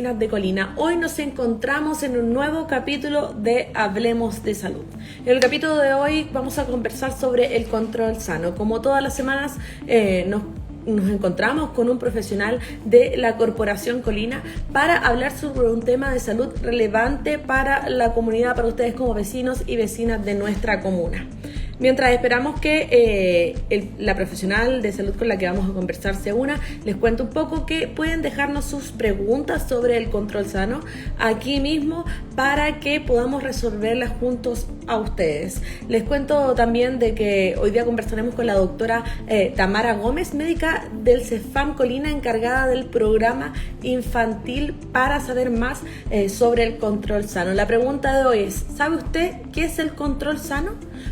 vecinas de Colina. Hoy nos encontramos en un nuevo capítulo de Hablemos de Salud. En el capítulo de hoy vamos a conversar sobre el control sano. Como todas las semanas nos encontramos con un profesional de la Corporación Colina para hablar sobre un tema de salud relevante para la comunidad, para ustedes como vecinos y vecinas de nuestra comuna. Mientras esperamos que la profesional de salud con la que vamos a conversar se una, les cuento un poco que pueden dejarnos sus preguntas sobre el control sano aquí mismo para que podamos resolverlas juntos a ustedes. Les cuento también de que hoy día conversaremos con la doctora Tamara Gómez, médica del CEFAM Colina, encargada del programa infantil, para saber más sobre el control sano. La pregunta de hoy es: ¿sabe usted qué es el control sano?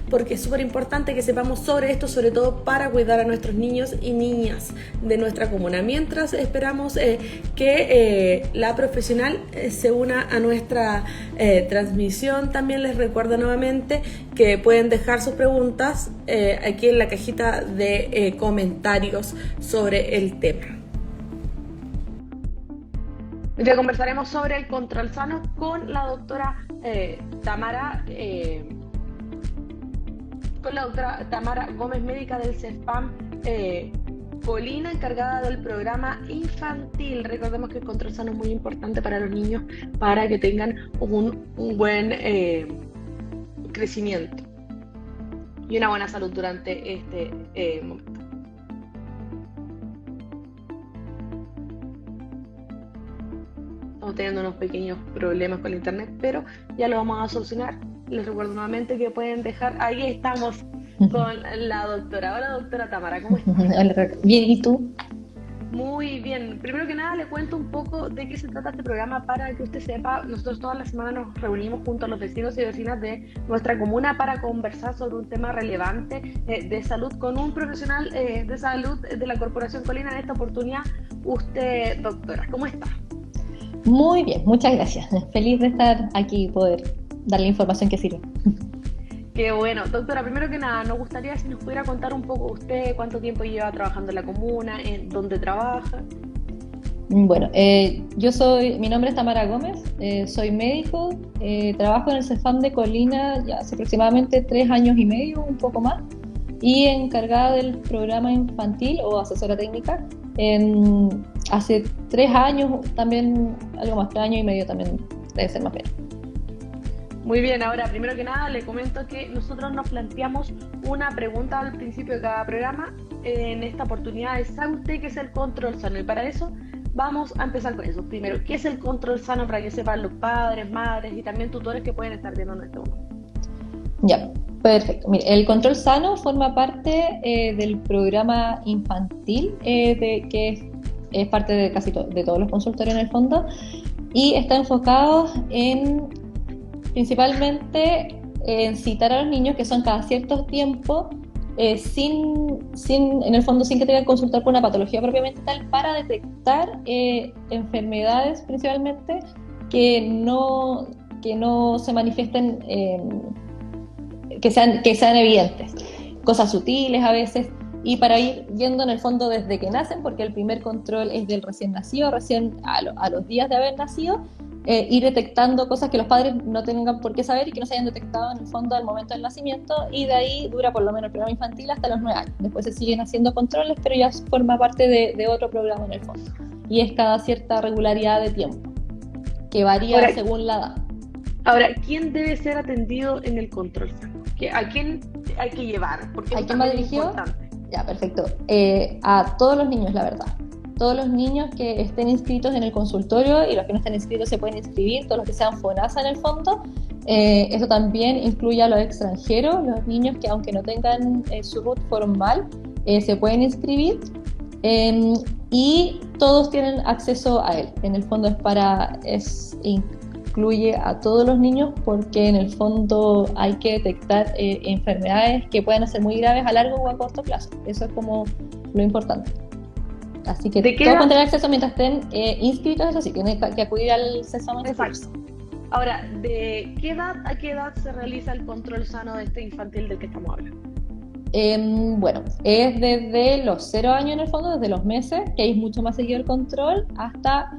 Porque es súper importante que sepamos sobre esto, sobre todo para cuidar a nuestros niños y niñas de nuestra comuna. Mientras esperamos que la profesional se una a nuestra transmisión, también les recuerdo nuevamente que pueden dejar sus preguntas aquí en la cajita de comentarios sobre el tema. Hoy día conversaremos sobre el control sano con la doctora Tamara Gómez, médica del CEFAM Colina, encargada del programa infantil. Recordemos que el control sano es muy importante para los niños, para que tengan un buen crecimiento y una buena salud durante este momento. Estamos teniendo unos pequeños problemas con el internet, pero ya lo vamos a solucionar. Les recuerdo nuevamente que pueden dejar, ahí estamos con la doctora. Hola, doctora Tamara, ¿cómo estás? Hola, bien, ¿y tú? Muy bien. Primero que nada, le cuento un poco de qué se trata este programa para que usted sepa. Nosotros todas las semanas nos reunimos junto a los vecinos y vecinas de nuestra comuna para conversar sobre un tema relevante de salud con un profesional de salud de la Corporación Colina. En esta oportunidad, usted, doctora, ¿cómo está? Muy bien, muchas gracias. Feliz de estar aquí y poder darle información que sirve. Qué bueno. Doctora, primero que nada, nos gustaría si nos pudiera contar un poco usted, cuánto tiempo lleva trabajando en la comuna, en dónde trabaja. Bueno, mi nombre es Tamara Gómez, soy médico, trabajo en el CEFAM de Colina ya hace aproximadamente 3 años y medio, un poco más, y encargada del programa infantil o asesora técnica. Hace 3 años, también algo más, 3 años y medio también debe ser más bien. Muy bien, ahora primero que nada le comento que nosotros nos planteamos una pregunta al principio de cada programa. En esta oportunidad, ¿sabe usted qué es el control sano? Y para eso vamos a empezar con eso. Primero, ¿qué es el control sano para que sepan los padres, madres y también tutores que pueden estar viendo nuestro mundo? Ya, perfecto. Mire, el control sano forma parte del programa infantil que es parte de casi de todos los consultorios en el fondo, y está enfocado principalmente en citar a los niños, que son cada cierto tiempo, en el fondo sin que tengan que consultar por una patología propiamente tal, para detectar enfermedades principalmente que no se manifiesten, que sean evidentes, cosas sutiles a veces, y para ir yendo en el fondo desde que nacen, porque el primer control es del recién nacido, a los días de haber nacido, ir detectando cosas que los padres no tengan por qué saber y que no se hayan detectado en el fondo al momento del nacimiento, y de ahí dura por lo menos el programa infantil hasta los 9 años. Después se siguen haciendo controles, pero ya forma parte de otro programa en el fondo, y es cada cierta regularidad de tiempo que varía según la edad. Ahora, ¿quién debe ser atendido en el control sano? ¿A quién hay que llevar? Porque ¿a quién va dirigido? Ya, perfecto. A todos los niños, la verdad. Todos los niños que estén inscritos en el consultorio, y los que no estén inscritos se pueden inscribir, todos los que sean FONASA en el fondo. Eso también incluye a los extranjeros, los niños que aunque no tengan su RUT formal, se pueden inscribir, y todos tienen acceso a él. En el fondo incluye a todos los niños, porque en el fondo hay que detectar enfermedades que pueden ser muy graves a largo o a corto plazo. Eso es como lo importante. Así que todos pueden tener acceso mientras estén inscritos, eso sí, tienen que acudir al CESAM. Exacto. Ahora, ¿de qué edad a qué edad se realiza el control sano de este infantil del que estamos hablando? Bueno, es desde los 0 años en el fondo, desde los meses, que hay mucho más seguido el control, hasta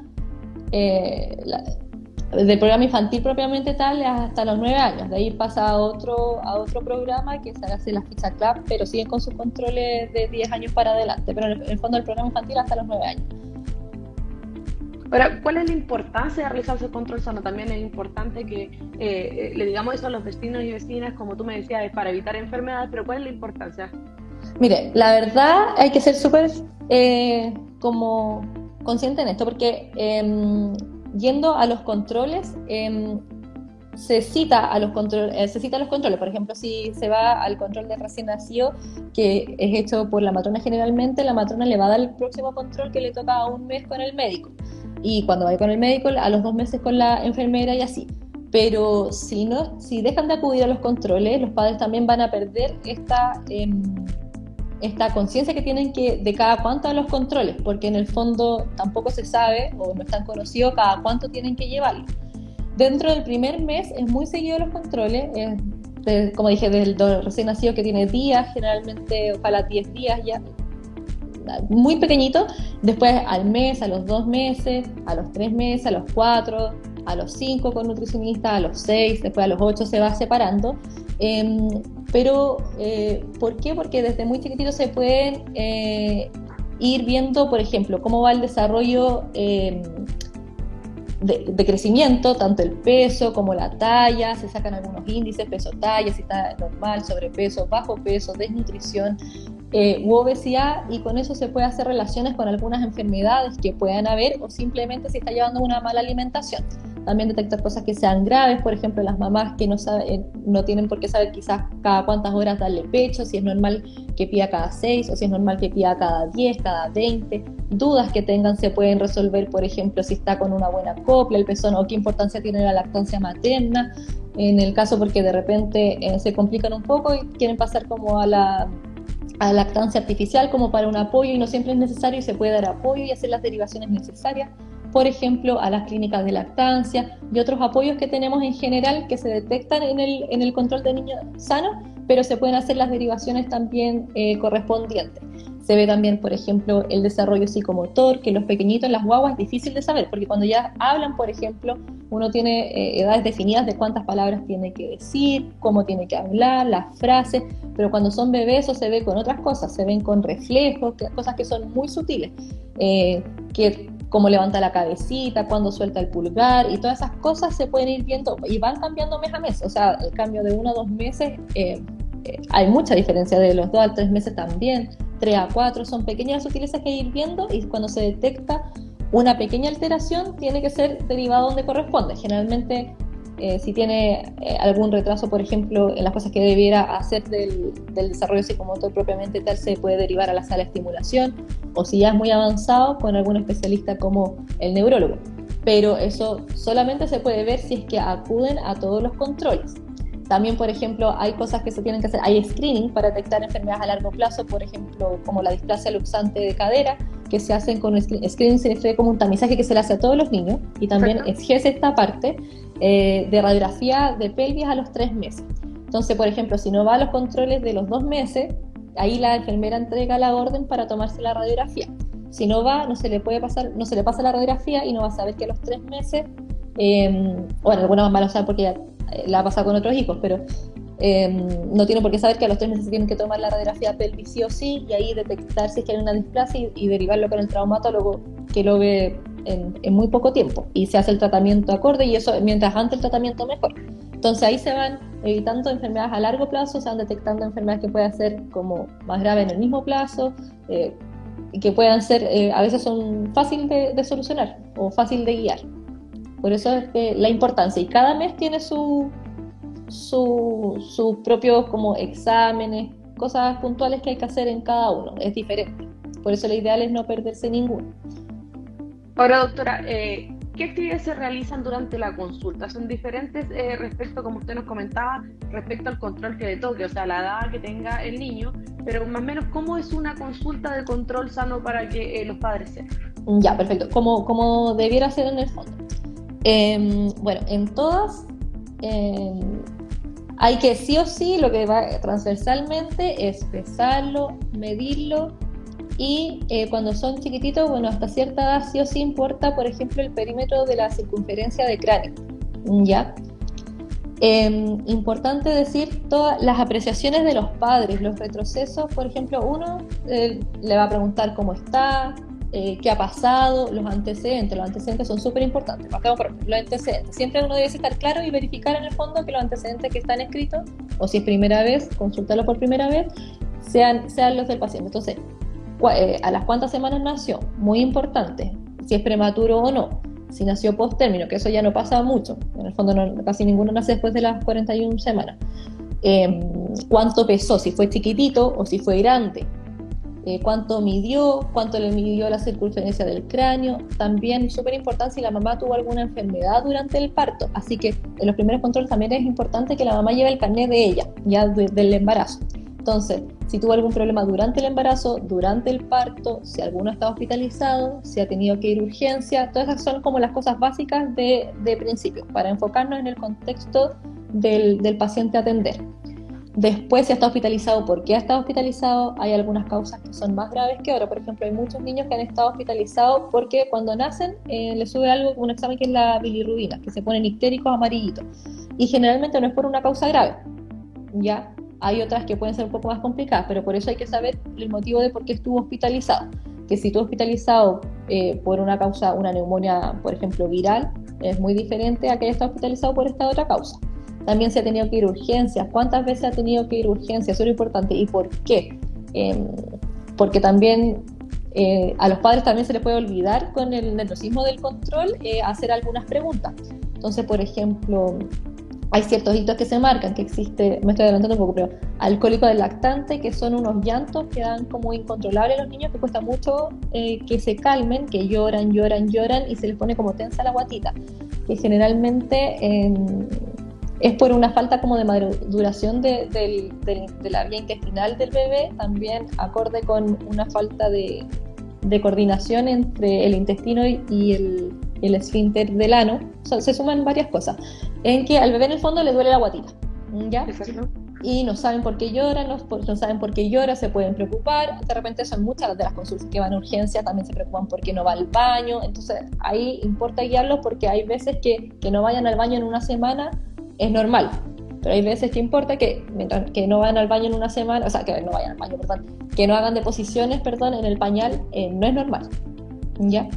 del programa infantil propiamente tal es hasta los 9 años. De ahí pasa a otro programa que se hace la ficha club, pero siguen con sus controles de 10 años para adelante. Pero en el fondo el programa infantil hasta los 9 años. Ahora, ¿cuál es la importancia de realizarse el control sano? También es importante que le digamos eso a los vecinos y vecinas, como tú me decías, es para evitar enfermedades, pero ¿cuál es la importancia? Mire, la verdad hay que ser súper como consciente en esto, porque yendo a los controles, se cita a los controles. Por ejemplo, si se va al control de recién nacido, que es hecho por la matrona generalmente, la matrona le va a dar el próximo control que le toca a un mes con el médico. Y cuando va con el médico, a los 2 meses con la enfermera y así. Pero si dejan de acudir a los controles, los padres también van a perder esta conciencia que tienen de cada cuánto a los controles, porque en el fondo tampoco se sabe o no es tan conocido cada cuánto tienen que llevarlo. Dentro del primer mes es muy seguido los controles, como dije, del recién nacido que tiene días, generalmente ojalá 10 días ya, muy pequeñito, después al mes, a los 2 meses, a los 3 meses, a los 4, a los 5 con nutricionista, a los 6, después a los 8 se va separando. Pero, ¿por qué? Porque desde muy chiquitito se pueden ir viendo, por ejemplo, cómo va el desarrollo de crecimiento, tanto el peso como la talla, se sacan algunos índices, peso-talla, si está normal, sobrepeso, bajo peso, desnutrición u obesidad, y con eso se puede hacer relaciones con algunas enfermedades que puedan haber o simplemente si está llevando una mala alimentación. También detectar cosas que sean graves, por ejemplo, las mamás que no tienen por qué saber quizás cada cuántas horas darle pecho, si es normal que pida cada 6 o si es normal que pida cada 10, cada 20. Dudas que tengan se pueden resolver, por ejemplo, si está con una buena copla, el pezón, o qué importancia tiene la lactancia materna, en el caso porque de repente se complican un poco y quieren pasar como a la lactancia artificial como para un apoyo, y no siempre es necesario y se puede dar apoyo y hacer las derivaciones necesarias, por ejemplo, a las clínicas de lactancia y otros apoyos que tenemos en general que se detectan en el control de niños sanos, pero se pueden hacer las derivaciones también correspondientes. Se ve también, por ejemplo, el desarrollo psicomotor, que los pequeñitos, las guaguas, es difícil de saber, porque cuando ya hablan, por ejemplo, uno tiene edades definidas de cuántas palabras tiene que decir, cómo tiene que hablar, las frases, pero cuando son bebés eso se ve con otras cosas, se ven con reflejos, cosas que son muy sutiles, que cómo levanta la cabecita, cuándo suelta el pulgar, y todas esas cosas se pueden ir viendo y van cambiando mes a mes. O sea, el cambio de 1 a 2 meses, hay mucha diferencia, de los 2 a 3 meses también, 3 a 4, son pequeñas sutilezas que hay que ir viendo, y cuando se detecta una pequeña alteración tiene que ser derivado donde corresponde. Generalmente si tiene algún retraso, por ejemplo, en las cosas que debiera hacer del desarrollo psicomotor propiamente tal, se puede derivar a la sala de estimulación, o si ya es muy avanzado, con algún especialista como el neurólogo. Pero eso solamente se puede ver si es que acuden a todos los controles. También, por ejemplo, hay cosas que se tienen que hacer, hay screening para detectar enfermedades a largo plazo, por ejemplo, como la displasia luxante de cadera, que se hacen con screening, se refiere como un tamizaje que se le hace a todos los niños, y también exige esta parte de radiografía de pelvis a los 3 meses. Entonces, por ejemplo, si no va a los controles de los 2 meses, ahí la enfermera entrega la orden para tomarse la radiografía. Si no va, no se le pasa la radiografía y no va a saber que a los 3 meses, bueno, alguna mamá lo sabe porque ya la ha pasado con otros hijos, pero no tiene por qué saber que a los 3 meses se tienen que tomar la radiografía pelvis sí o sí, y ahí detectar si es que hay una displasia y derivarlo con el traumatólogo, que lo ve en muy poco tiempo, y se hace el tratamiento acorde, y eso, mientras antes el tratamiento mejor. Entonces ahí se van evitando enfermedades a largo plazo, se van detectando enfermedades que puedan ser como más graves en el mismo plazo, y que puedan ser, a veces son fáciles de solucionar o fácil de guiar. Por eso es que la importancia, y cada mes tiene sus propios como exámenes, cosas puntuales que hay que hacer en cada uno, es diferente. Por eso lo ideal es no perderse ninguno. Ahora, doctora, ¿qué actividades se realizan durante la consulta? Son diferentes respecto, como usted nos comentaba, respecto al control que le toque, o sea, la edad que tenga el niño, pero más o menos, ¿cómo es una consulta de control sano para que los padres sepan? Ya, perfecto. Como debiera ser en el fondo. Bueno, en todas hay que sí o sí, lo que va transversalmente es pesarlo, medirlo Y cuando son chiquititos, bueno, hasta cierta edad sí o sí importa, por ejemplo, el perímetro de la circunferencia de cráneo, ¿ya? Importante decir todas las apreciaciones de los padres, los retrocesos, por ejemplo, uno le va a preguntar cómo está, qué ha pasado, los antecedentes son súper importantes. Acá, por ejemplo, los antecedentes, siempre uno debe estar claro y verificar en el fondo que los antecedentes que están escritos, o si es primera vez, consultarlos por primera vez, sean los del paciente. Entonces, a las cuántas semanas nació, muy importante, si es prematuro o no, si nació post término, que eso ya no pasa mucho, en el fondo casi ninguno nace después de las 41 semanas. Cuánto pesó, si fue chiquitito o si fue grande, cuánto le midió la circunferencia del cráneo, también súper importante si la mamá tuvo alguna enfermedad durante el parto, así que en los primeros controles también es importante que la mamá lleve el carnet de ella, ya del embarazo. Entonces, si tuvo algún problema durante el embarazo, durante el parto, si alguno está hospitalizado, si ha tenido que ir a urgencia, todas esas son como las cosas básicas de principio, para enfocarnos en el contexto del paciente a atender. Después, si ha estado hospitalizado, ¿por qué ha estado hospitalizado? Hay algunas causas que son más graves que otras. Por ejemplo, hay muchos niños que han estado hospitalizados porque cuando nacen les sube un examen que es la bilirrubina, que se ponen ictéricos amarillitos. Y generalmente no es por una causa grave, ¿ya? Hay otras que pueden ser un poco más complicadas, pero por eso hay que saber el motivo de por qué estuvo hospitalizado. Que si estuvo hospitalizado por una causa, una neumonía, por ejemplo, viral, es muy diferente a que haya estado hospitalizado por esta otra causa. También se ha tenido que ir a urgencias. ¿Cuántas veces ha tenido que ir a urgencias? Eso es lo importante. ¿Y por qué? Porque también a los padres también se les puede olvidar con el nerviosismo del control hacer algunas preguntas. Entonces, por ejemplo, hay ciertos hitos que se marcan, que existe, me estoy adelantando un poco, pero alcohólico del lactante, que son unos llantos que dan como incontrolables a los niños, que cuesta mucho que se calmen, que lloran y se les pone como tensa la guatita, que generalmente es por una falta como de maduración de la vía intestinal del bebé, también acorde con una falta de coordinación entre el intestino y el esfínter del ano. Se suman varias cosas, en que al bebé en el fondo le duele la guatita, ¿ya? Exacto. Y no saben por qué lloran, no saben por qué llora, se pueden preocupar. De repente son muchas de las consultas que van a urgencia, también se preocupan por qué no va al baño. Entonces ahí importa guiarlos, porque hay veces que no vayan al baño en una semana es normal, pero hay veces que importa que mientras que no vayan al baño en una semana, o sea, que no vayan al baño, perdón, que no hagan deposiciones, perdón, en el pañal, no es normal, ¿ya?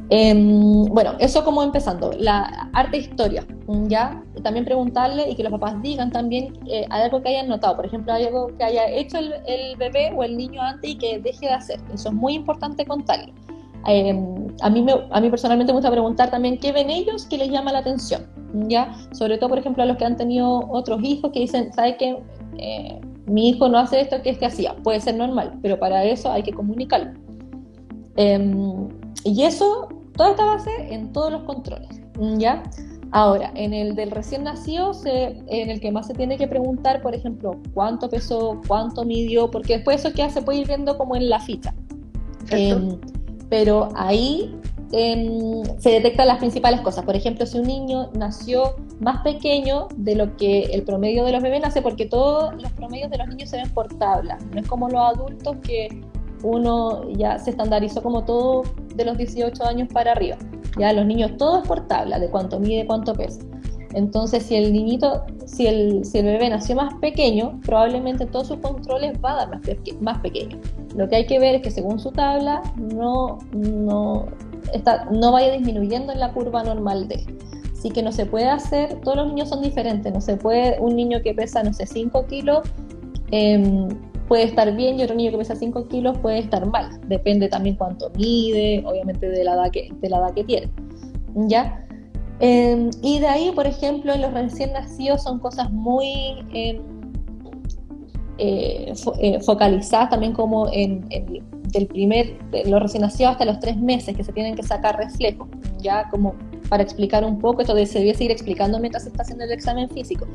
Bueno, eso como empezando, la arte historia, ¿ya? Y también preguntarle y que los papás digan también algo que hayan notado, por ejemplo, hay algo que haya hecho el bebé o el niño antes y que deje de hacer, eso es muy importante contarle. A mí personalmente me gusta preguntar también qué ven ellos que les llama la atención, ¿ya? Sobre todo, por ejemplo, a los que han tenido otros hijos que dicen, ¿sabe qué? Mi hijo no hace esto que este hacía, puede ser normal, pero para eso hay que comunicarlo. Y eso, toda esta base en todos los controles, ¿ya? Ahora, en el del recién nacido, en el que más se tiene que preguntar, por ejemplo, cuánto pesó, cuánto midió, porque después eso se puede ir viendo como en la ficha. Pero ahí se detectan las principales cosas. Por ejemplo, si un niño nació más pequeño de lo que el promedio de los bebés nace, porque todos los promedios de los niños se ven por tabla, no es como los adultos que uno ya se estandarizó como todo de los 18 años para arriba. Ya los niños todo es por tabla, de cuánto mide, cuánto pesa. Entonces, si el bebé nació más pequeño, probablemente todos sus controles va a dar más pequeño. Lo que hay que ver es que según su tabla no vaya disminuyendo en la curva normal de. Así que no se puede hacer, todos los niños son diferentes, no se puede, un niño que pesa, no sé, 5 kilos, puede estar bien, y otro niño que pesa 5 kilos puede estar mal. Depende también cuánto mide, obviamente de la edad que tiene, ¿ya? Y de ahí, por ejemplo, en los recién nacidos son cosas muy focalizadas también, como de los recién nacidos hasta los 3 meses, que se tienen que sacar reflejos, ya como para explicar un poco. Esto se debe seguir explicando mientras se está haciendo el examen físico,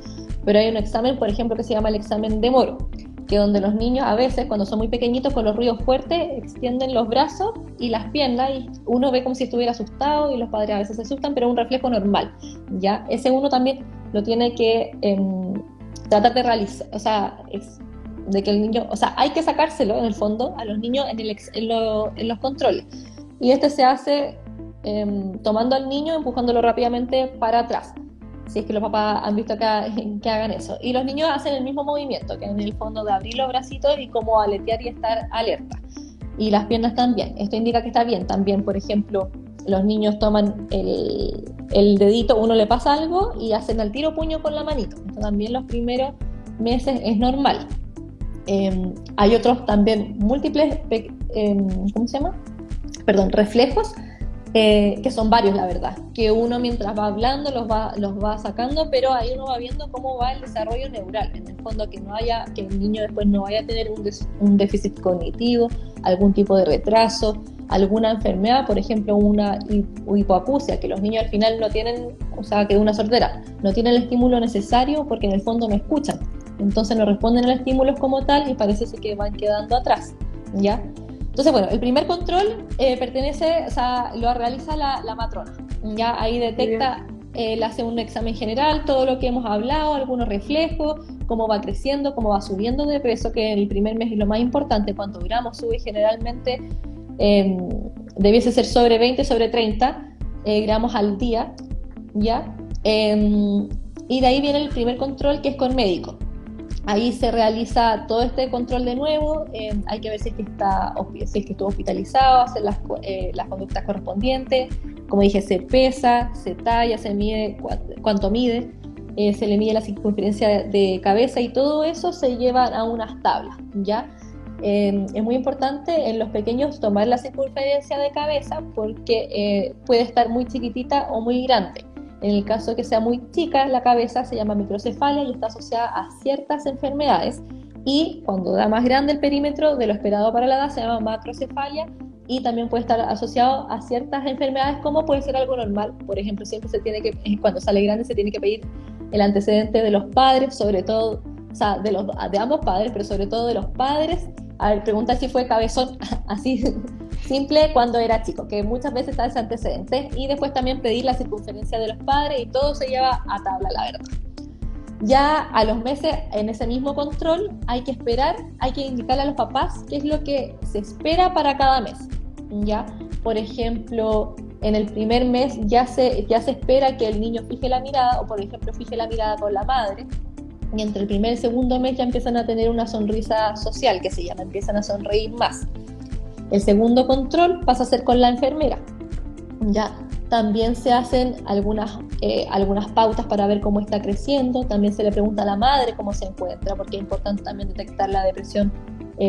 pero hay un examen, por ejemplo, que se llama el examen de Moro, que donde los niños a veces, cuando son muy pequeñitos, con los ruidos fuertes, extienden los brazos y las piernas, y uno ve como si estuviera asustado, y los padres a veces se asustan, pero es un reflejo normal, ¿ya? Ese uno también lo tiene que tratar de realizar, o sea, de que el niño, o sea, hay que sacárselo en el fondo a los niños en los controles. Y este se hace tomando al niño, empujándolo rápidamente para atrás, si es que los papás han visto que hagan eso. Y los niños hacen el mismo movimiento, que en el fondo de abrir los bracitos y como aletear y estar alerta. Y las piernas también. Esto indica que está bien. También, por ejemplo, los niños toman el dedito, uno le pasa algo y hacen al tiro puño con la manito. Esto también los primeros meses es normal. Hay otros también múltiples, ¿cómo se llama? Perdón, reflejos, que son varios, la verdad, que uno mientras va hablando los va sacando, pero ahí uno va viendo cómo va el desarrollo neural, en el fondo que el niño después no vaya a tener un déficit cognitivo, algún tipo de retraso, alguna enfermedad, por ejemplo una hipoacusia, que los niños al final no tienen, o sea, que una sordera, no tienen el estímulo necesario porque en el fondo no escuchan, entonces no responden a los estímulos como tal y parece que van quedando atrás, ¿ya? Entonces, bueno, el primer control lo realiza la matrona. Ya ahí detecta, le hace un examen general, todo lo que hemos hablado, algunos reflejos, cómo va creciendo, cómo va subiendo de peso, que en el primer mes es lo más importante. ¿Cuántos gramos sube? Generalmente debiese ser sobre 20, sobre 30 gramos al día, ¿ya? Y de ahí viene el primer control, que es con médico. Ahí se realiza todo este control de nuevo, hay que ver si es que estuvo hospitalizado, hacer las conductas correspondientes, como dije, se pesa, se talla, se mide cuánto mide, se le mide la circunferencia de cabeza y todo eso se lleva a unas tablas, ¿ya? Es muy importante en los pequeños tomar la circunferencia de cabeza porque puede estar muy chiquitita o muy grande. En el caso de que sea muy chica, la cabeza se llama microcefalia y está asociada a ciertas enfermedades. Y cuando da más grande el perímetro de lo esperado para la edad, se llama macrocefalia y también puede estar asociado a ciertas enfermedades, como puede ser algo normal. Por ejemplo, siempre cuando sale grande se tiene que pedir el antecedente de los padres, sobre todo, o sea, de ambos padres, pero sobre todo de los padres. A ver, pregunta si fue cabezón así simple cuando era chico, que muchas veces está ese antecedente, y después también pedir la circunferencia de los padres y todo se lleva a tabla, la verdad. Ya a los meses, en ese mismo control, hay que esperar, hay que indicarle a los papás qué es lo que se espera para cada mes, ¿ya? Por ejemplo, en el primer mes ya se espera que el niño fije la mirada, o por ejemplo fije la mirada con la madre, y entre el primer y el segundo mes ya empiezan a tener una sonrisa social, que se llama, empiezan a sonreír más. El segundo control pasa a ser con la enfermera. Ya también se hacen algunas pautas para ver cómo está creciendo. También se le pregunta a la madre cómo se encuentra, porque es importante también detectar la depresión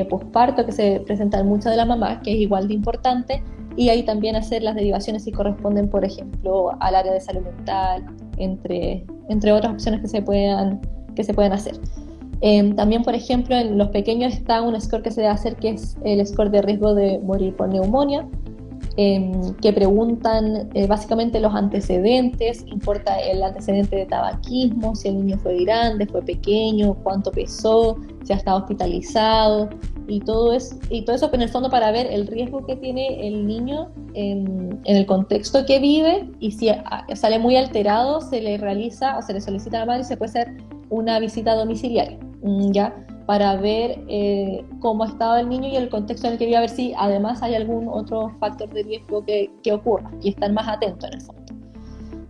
posparto que se presenta en muchas de las mamás, que es igual de importante. Y ahí también hacer las derivaciones si corresponden, por ejemplo, al área de salud mental, entre otras opciones que se pueden hacer. También, por ejemplo, en los pequeños está un score que se debe hacer, que es el score de riesgo de morir por neumonía, que preguntan básicamente los antecedentes, importa el antecedente de tabaquismo, si el niño fue grande, fue pequeño, cuánto pesó, si ha estado hospitalizado, y todo eso en el fondo para ver el riesgo que tiene el niño en el contexto que vive, y si sale muy alterado se le realiza o se le solicita a la madre y se puede hacer una visita domiciliaria, ¿ya? Para ver cómo ha estado el niño y el contexto en el que vive, a ver si además hay algún otro factor de riesgo que ocurra, y estar más atento en el fondo.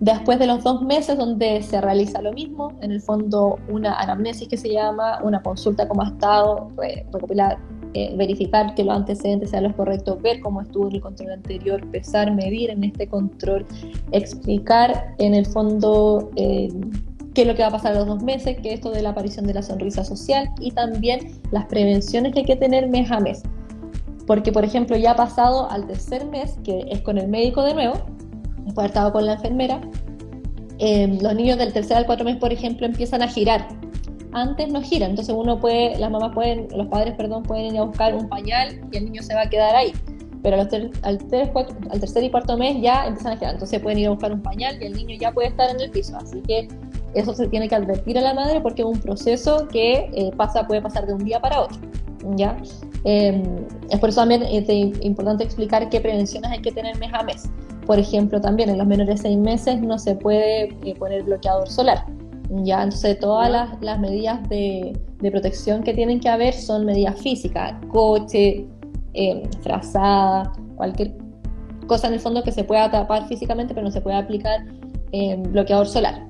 Después de los 2 meses, donde se realiza lo mismo, en el fondo una anamnesis que se llama, una consulta cómo ha estado, recopilar, verificar que los antecedentes sean los correctos, ver cómo estuvo en el control anterior, pesar, medir en este control, explicar en el fondo qué es lo que va a pasar a los 2 meses, que es esto de la aparición de la sonrisa social, y también las prevenciones que hay que tener mes a mes. Porque, por ejemplo, ya ha pasado al 3er mes, que es con el médico de nuevo, después de haber estado con la enfermera, los niños del 3er al 4 mes, por ejemplo, empiezan a girar. Antes no giran, entonces los padres pueden ir a buscar un pañal y el niño se va a quedar ahí. Pero al 3er y 4 mes ya empiezan a girar, entonces pueden ir a buscar un pañal y el niño ya puede estar en el piso. Así que eso se tiene que advertir a la madre, porque es un proceso que puede pasar de un día para otro, ¿ya? Es por eso también importante explicar qué prevenciones hay que tener mes a mes. Por ejemplo, también en los menores de 6 meses no se puede poner bloqueador solar, ¿ya? Entonces todas las medidas de de protección que tienen que haber son medidas físicas, coche, frazada, cualquier cosa en el fondo que se pueda tapar físicamente pero no se puede aplicar bloqueador solar.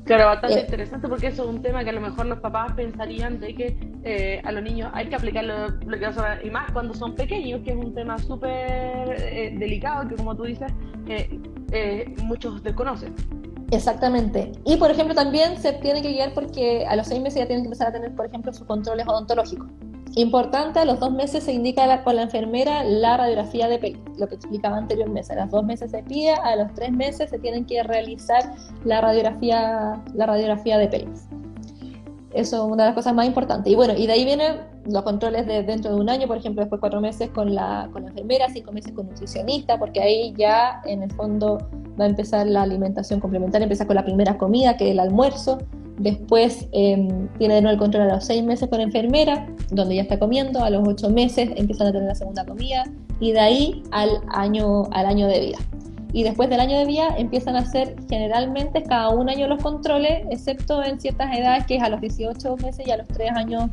Claro, bastante interesante porque eso es un tema que a lo mejor los papás pensarían de que a los niños hay que aplicarlo bloqueador solar y más cuando son pequeños, que es un tema súper delicado que como tú dices muchos desconocen. Exactamente. Y por ejemplo también se tiene que guiar porque a los 6 meses ya tienen que empezar a tener, por ejemplo, sus controles odontológicos. Importante, a los 2 meses se indica con la enfermera la radiografía de pelvis, lo que explicaba anteriormente. A los 2 meses se pide, a los 3 meses se tienen que realizar la radiografía de pelvis. Eso es una de las cosas más importantes. Y bueno, y de ahí vienen los controles de dentro de un año, por ejemplo, después 4 meses con la enfermera, 5 meses con nutricionista, porque ahí ya en el fondo va a empezar la alimentación complementaria, empieza con la primera comida, que es el almuerzo. Después tiene de nuevo el control a los 6 meses con enfermera, donde ya está comiendo. A los 8 meses empiezan a tener la segunda comida y de ahí al año de vida. Y después del año de vida empiezan a hacer generalmente cada un año los controles, excepto en ciertas edades, que es a los 18 meses y a los 3 años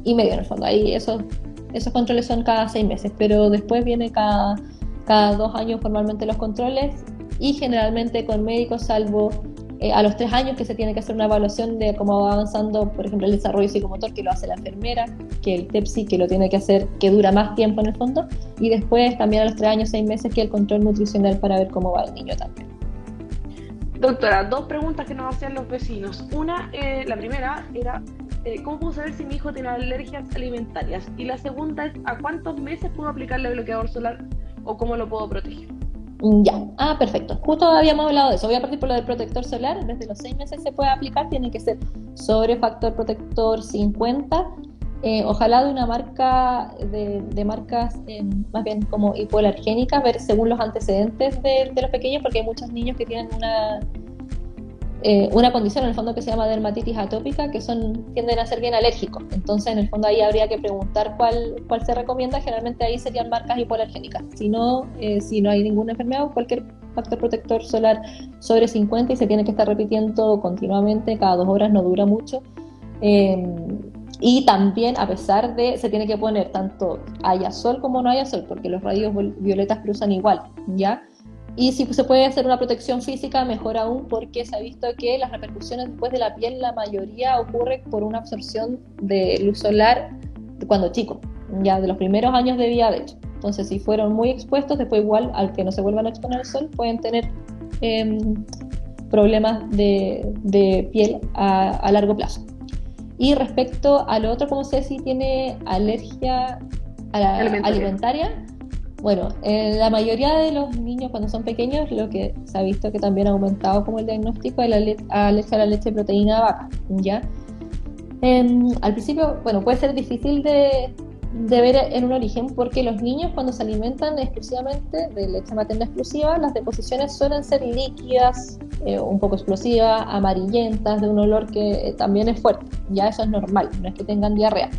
y medio en el fondo. Ahí esos controles son cada 6 meses, pero después viene cada 2 años formalmente los controles y generalmente con médicos, salvo a los 3 años que se tiene que hacer una evaluación de cómo va avanzando, por ejemplo, el desarrollo psicomotor, que lo hace la enfermera, que el TEPSI, que lo tiene que hacer, que dura más tiempo en el fondo, y después también a los 3 años, 6 meses, que el control nutricional para ver cómo va el niño también. Doctora, 2 preguntas que nos hacían los vecinos. Una, la primera era, ¿cómo puedo saber si mi hijo tiene alergias alimentarias? Y la segunda es, ¿a cuántos meses puedo aplicarle bloqueador solar o cómo lo puedo proteger? Ya, perfecto. Justo habíamos hablado de eso. Voy a partir por lo del protector solar. Desde los 6 meses se puede aplicar. Tiene que ser sobre factor protector 50. Ojalá de una marca, de marcas más bien como hipoalergénicas, ver según los antecedentes de los pequeños, porque hay muchos niños que tienen una condición en el fondo que se llama dermatitis atópica, que tienden a ser bien alérgicos. Entonces en el fondo ahí habría que preguntar cuál se recomienda. Generalmente ahí serían marcas hipoalergénicas. Si no hay ninguna enfermedad, cualquier factor protector solar sobre 50 y se tiene que estar repitiendo continuamente, cada 2 horas, no dura mucho. Y también, a pesar de, se tiene que poner tanto haya sol como no haya sol, porque los rayos violetas cruzan igual, ¿ya? Y si se puede hacer una protección física, mejor aún, porque se ha visto que las repercusiones después de la piel, la mayoría ocurre por una absorción de luz solar cuando chico, ya de los primeros años de vida, de hecho. Entonces, si fueron muy expuestos, después igual, al que no se vuelvan a exponer al sol, pueden tener problemas de piel a largo plazo. Y respecto a lo otro, como sé si tiene alergia alimentaria, bueno, la mayoría de los niños cuando son pequeños, lo que se ha visto que también ha aumentado como el diagnóstico es la alergia a la leche de proteína de vaca, ¿ya? Al principio, bueno, puede ser difícil de ver en un origen porque los niños cuando se alimentan exclusivamente de leche materna exclusiva, las deposiciones suelen ser líquidas, un poco explosivas, amarillentas, de un olor que también es fuerte, ya eso es normal, no es que tengan diarrea.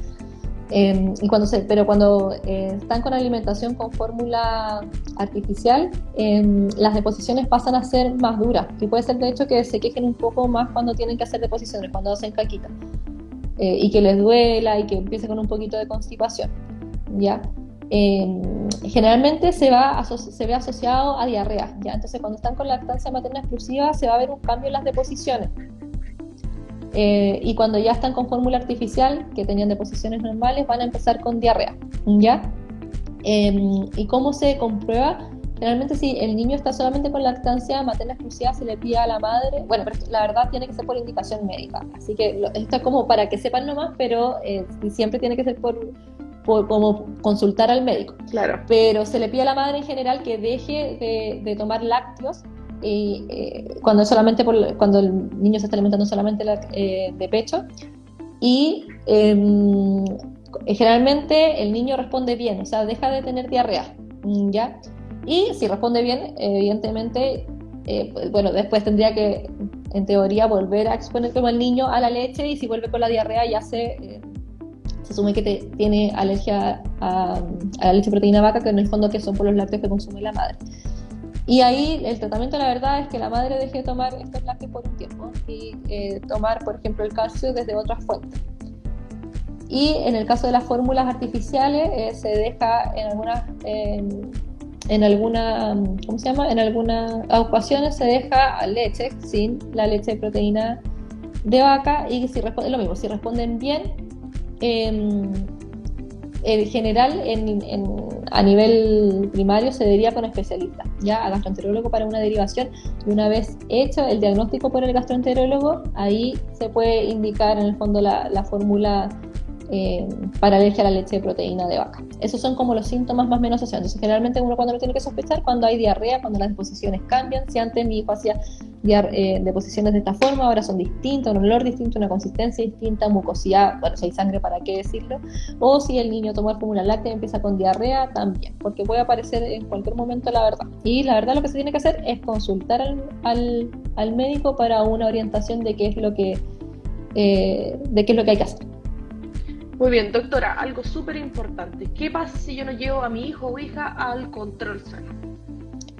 Pero cuando están con alimentación con fórmula artificial, las deposiciones pasan a ser más duras y puede ser de hecho que se quejen un poco más cuando tienen que hacer deposiciones, cuando hacen caquita, y que les duela y que empiece con un poquito de constipación, ¿ya? Generalmente se ve asociado a diarrea, ¿ya? Entonces cuando están con lactancia materna exclusiva se va a ver un cambio en las deposiciones. Y cuando ya están con fórmula artificial, que tenían deposiciones normales, van a empezar con diarrea, ¿ya? ¿Y cómo se comprueba? Generalmente si el niño está solamente con lactancia materna exclusiva, se le pide a la madre, bueno, pero la verdad tiene que ser por indicación médica, así que esto es como para que sepan nomás, pero siempre tiene que ser por como consultar al médico. Claro. Pero se le pide a la madre en general que deje de tomar lácteos cuando el niño se está alimentando solamente de pecho, y generalmente el niño responde bien, o sea, deja de tener diarrea, ¿ya? Y si responde bien, evidentemente, bueno, después tendría que, en teoría, volver a exponer como el niño a la leche, y si vuelve con la diarrea ya se asume que tiene alergia a la leche de proteína de vaca, que en el fondo que son por los lácteos que consume la madre. Y ahí el tratamiento, la verdad, es que la madre deje de tomar estos lácteos por un tiempo y tomar, por ejemplo, el calcio desde otras fuentes. Y en el caso de las fórmulas artificiales, se deja en alguna, ¿cómo se llama? En algunas ocasiones se deja leche sin la leche de proteína de vaca, y si responden lo mismo, si responden bien, en general a nivel primario se deriva con especialistas, ya a gastroenterólogo para una derivación, y una vez hecho el diagnóstico por el gastroenterólogo, ahí se puede indicar en el fondo la fórmula para alergia a la leche de proteína de vaca. Esos son como los síntomas más o menos asociados. Entonces, generalmente uno cuando lo tiene que sospechar, cuando hay diarrea, cuando las deposiciones cambian. Si antes mi hijo hacía deposiciones de esta forma, ahora son distintas, un olor distinto, una consistencia distinta, mucosidad, bueno, si hay sangre, para qué decirlo. O si el niño toma fórmula láctea y empieza con diarrea, también, porque puede aparecer en cualquier momento la verdad. Y la verdad, lo que se tiene que hacer es consultar al médico para una orientación de qué es lo que hay que hacer. Muy bien, doctora, algo súper importante. ¿Qué pasa si yo no llevo a mi hijo o hija al control sano?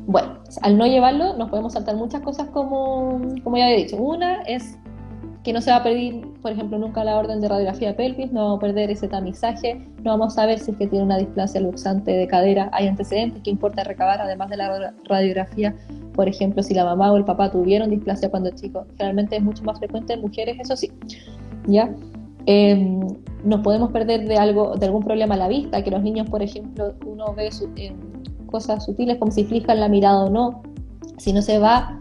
Bueno, al no llevarlo nos podemos saltar muchas cosas, como ya había dicho. Una es que no se va a pedir, por ejemplo, nunca la orden de radiografía de pelvis, no vamos a perder ese tamizaje, no vamos a ver si es que tiene una displasia luxante de cadera, hay antecedentes que importa recabar, además de la radiografía, por ejemplo, si la mamá o el papá tuvieron displasia cuando chicos. Generalmente es mucho más frecuente en mujeres, eso sí, ¿ya? Nos podemos perder de algún problema a la vista, que los niños, por ejemplo, uno ve cosas sutiles como si fijan la mirada o no, si no se va,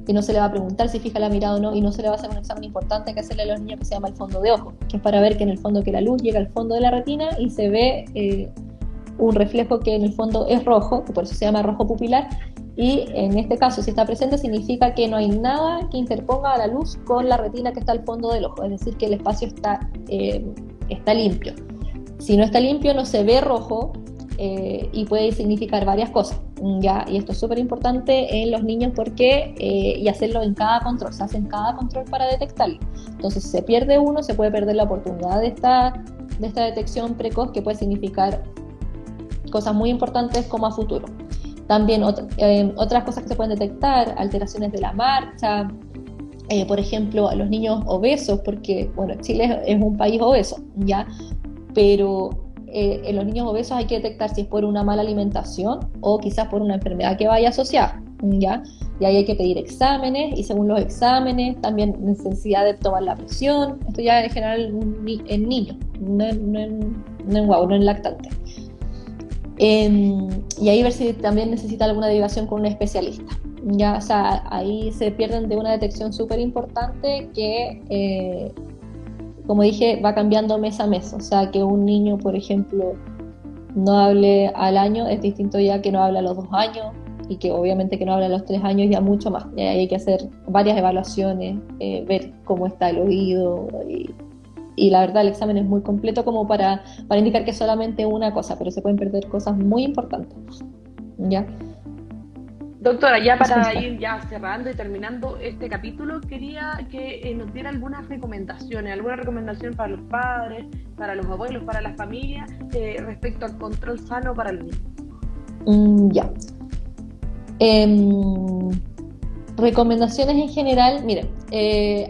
y no se le va a preguntar si fija la mirada o no, y no se le va a hacer un examen importante que hacerle a los niños, que se llama el fondo de ojo, que es para ver que en el fondo que la luz llega al fondo de la retina y se ve un reflejo que en el fondo es rojo, que por eso se llama rojo pupilar, y en este caso, si está presente, significa que no hay nada que interponga a la luz con la retina que está al fondo del ojo, es decir, que el espacio está limpio. Si no está limpio, no se ve rojo, y puede significar varias cosas, ¿ya? Y esto es súper importante en los niños porque, y hacerlo en cada control, se hace en cada control para detectarlo. Entonces, si se pierde uno, se puede perder la oportunidad de esta detección precoz, que puede significar cosas muy importantes como a futuro. También otras cosas que se pueden detectar, alteraciones de la marcha, por ejemplo, a los niños obesos, porque, bueno, Chile es un país obeso, ¿ya? Pero en los niños obesos hay que detectar si es por una mala alimentación o quizás por una enfermedad que vaya asociada, ¿ya? Y ahí hay que pedir exámenes, y según los exámenes, también necesidad de tomar la presión. Esto ya en general en niños, no en guagua, no en lactante. Y ahí ver si también necesita alguna derivación con un especialista. Ya, o sea, ahí se pierden de una detección súper importante que, como dije, va cambiando mes a mes. O sea, que un niño, por ejemplo, no hable al año es distinto ya que no hable a los 2 años, y que obviamente que no hable a los 3 años ya mucho más. Y ahí hay que hacer varias evaluaciones, ver cómo está el oído, y la verdad el examen es muy completo como para indicar que es solamente una cosa, pero se pueden perder cosas muy importantes, ¿ya? Doctora, ya para ir ya cerrando y terminando este capítulo, quería que nos diera alguna recomendación para los padres, para los abuelos, para las familias, respecto al control sano para el niño. Ya. Recomendaciones en general, miren,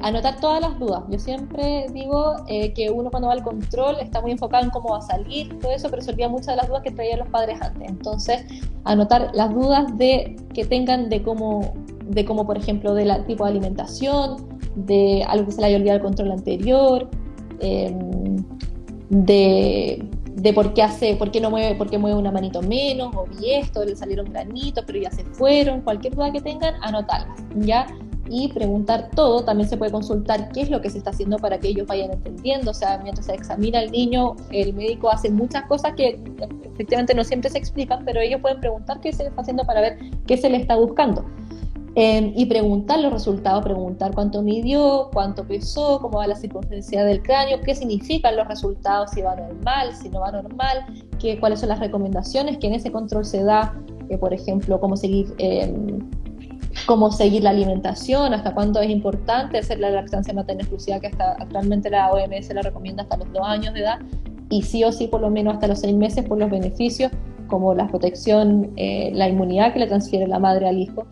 anotar todas las dudas. Yo siempre digo que uno cuando va al control está muy enfocado en cómo va a salir, todo eso, pero se olvida muchas de las dudas que traían los padres antes. Entonces, anotar las dudas que tengan de cómo, por ejemplo, del tipo de alimentación, de algo que se le haya olvidado el control anterior, de por qué mueve una manito menos, o vi esto, le salieron granitos, pero ya se fueron. Cualquier duda que tengan, anotarlas, ¿ya? Y preguntar todo. También se puede consultar qué es lo que se está haciendo para que ellos vayan entendiendo. O sea, mientras se examina al niño, el médico hace muchas cosas que efectivamente no siempre se explican, pero ellos pueden preguntar qué se le está haciendo para ver qué se le está buscando. Y preguntar los resultados, preguntar cuánto midió, cuánto pesó, cómo va la circunferencia del cráneo, qué significan los resultados, si va normal, si no va normal, cuáles son las recomendaciones que en ese control se da, por ejemplo, cómo seguir la alimentación, hasta cuándo es importante hacer la lactancia materna exclusiva, que hasta actualmente la OMS la recomienda hasta los 2 años de edad, y sí o sí por lo menos hasta los 6 meses, por los beneficios como la protección, la inmunidad que le transfiere la madre al hijo.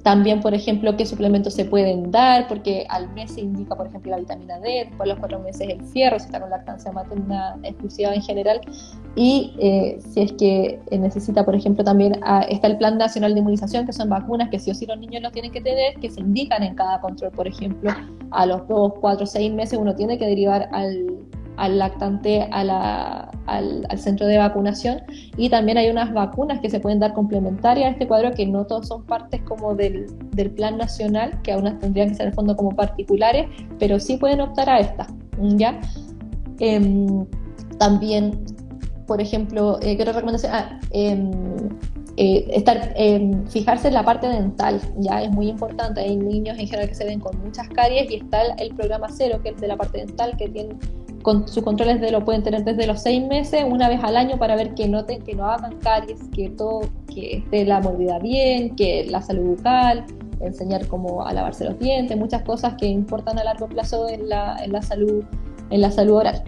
También, por ejemplo, qué suplementos se pueden dar, porque al mes se indica, por ejemplo, la vitamina D, después a los 4 meses el fierro, si está con lactancia materna exclusiva en general, y si es que necesita, por ejemplo, también está el Plan Nacional de Inmunización, que son vacunas que sí o sí los niños los tienen que tener, que se indican en cada control. Por ejemplo, a los 2, 4, 6 meses uno tiene que derivar al lactante al centro de vacunación, y también hay unas vacunas que se pueden dar complementarias a este cuadro, que no todos son partes como del plan nacional, que aún tendrían que ser en el fondo como particulares, pero sí pueden optar a estas, ¿ya? También, por ejemplo, ¿qué otra recomendación? Fijarse en la parte dental, ya es muy importante. Hay niños en general que se ven con muchas caries, y está el programa cero, que es de la parte dental, que tienen con sus controles lo pueden tener desde los 6 meses, una vez al año, para ver que noten que no hagan caries, que esté la mordida bien, que la salud bucal, enseñar cómo a lavarse los dientes, muchas cosas que importan a largo plazo en la salud oral.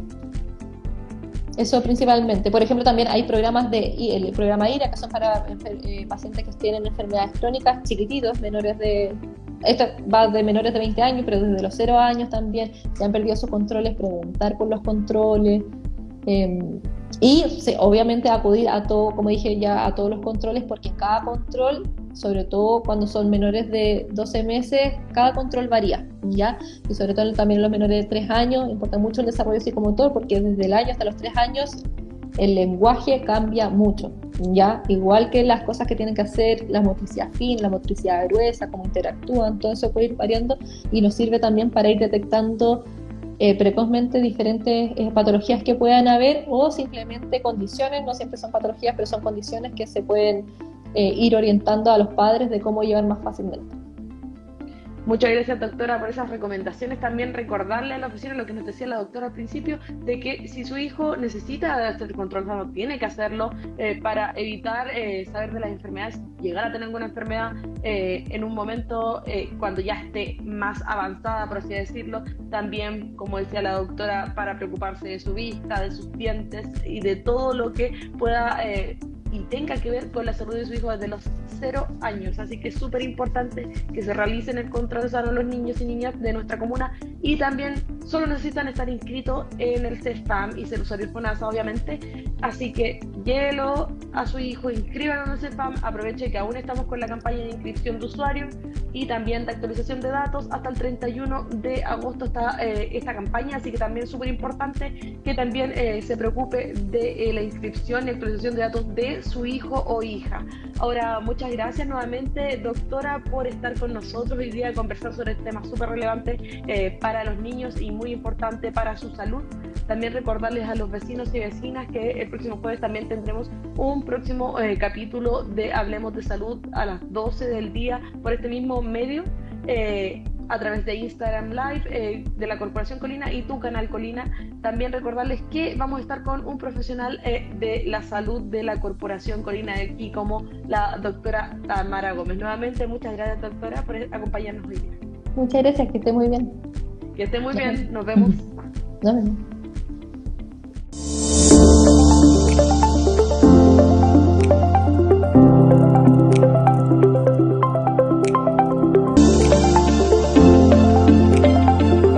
Eso principalmente. Por ejemplo, también hay programas el programa IRA, que son para pacientes que tienen enfermedades crónicas, chiquititos, esto va de menores de 20 años, pero desde los 0 años también, si han perdido sus controles, preguntar por los controles, y obviamente acudir a todo, como dije ya, a todos los controles, porque en cada control, sobre todo cuando son menores de 12 meses, cada control varía, ¿ya? Y sobre todo también los menores de 3 años, importa mucho el desarrollo psicomotor, porque desde el año hasta los 3 años el lenguaje cambia mucho, ¿ya? Igual que las cosas que tienen que hacer, la motricidad fina, la motricidad gruesa, cómo interactúan, todo eso puede ir variando, y nos sirve también para ir detectando precozmente diferentes patologías que puedan haber, o simplemente condiciones. No siempre son patologías, pero son condiciones que se pueden ir orientando a los padres de cómo llevar más fácilmente. Muchas gracias, doctora, por esas recomendaciones. También recordarle a la oficina lo que nos decía la doctora al principio, de que si su hijo necesita hacer control sano, tiene que hacerlo para evitar saber de las enfermedades, llegar a tener alguna enfermedad en un momento cuando ya esté más avanzada, por así decirlo. También, como decía la doctora, para preocuparse de su vista, de sus dientes y de todo lo que pueda y tenga que ver con la salud de su hijo desde los 0 años. Así que es súper importante que se realicen el control sano los niños y niñas de nuestra comuna, y también solo necesitan estar inscritos en el CEFAM y ser usuarios FONASA, obviamente. Así que llévelo a su hijo, inscríbanlo en el CEFAM, aproveche que aún estamos con la campaña de inscripción de usuario y también de actualización de datos. Hasta el 31 de agosto está esta campaña, así que también es súper importante que también se preocupe de la inscripción y actualización de datos de su hijo o hija. Ahora, muchas gracias nuevamente, doctora, por estar con nosotros hoy día a conversar sobre este tema súper relevante para los niños y muy importante para su salud. También recordarles a los vecinos y vecinas que el próximo jueves también tendremos un próximo capítulo de Hablemos de Salud a las 12 del día por este mismo medio, a través de Instagram Live de la Corporación Colina y tu canal Colina. También recordarles que vamos a estar con un profesional de la salud de la Corporación Colina, aquí como la doctora Tamara Gómez. Nuevamente, muchas gracias, doctora, por acompañarnos hoy día. Muchas gracias, que esté muy bien. Que esté muy bien, nos vemos. Nos vemos.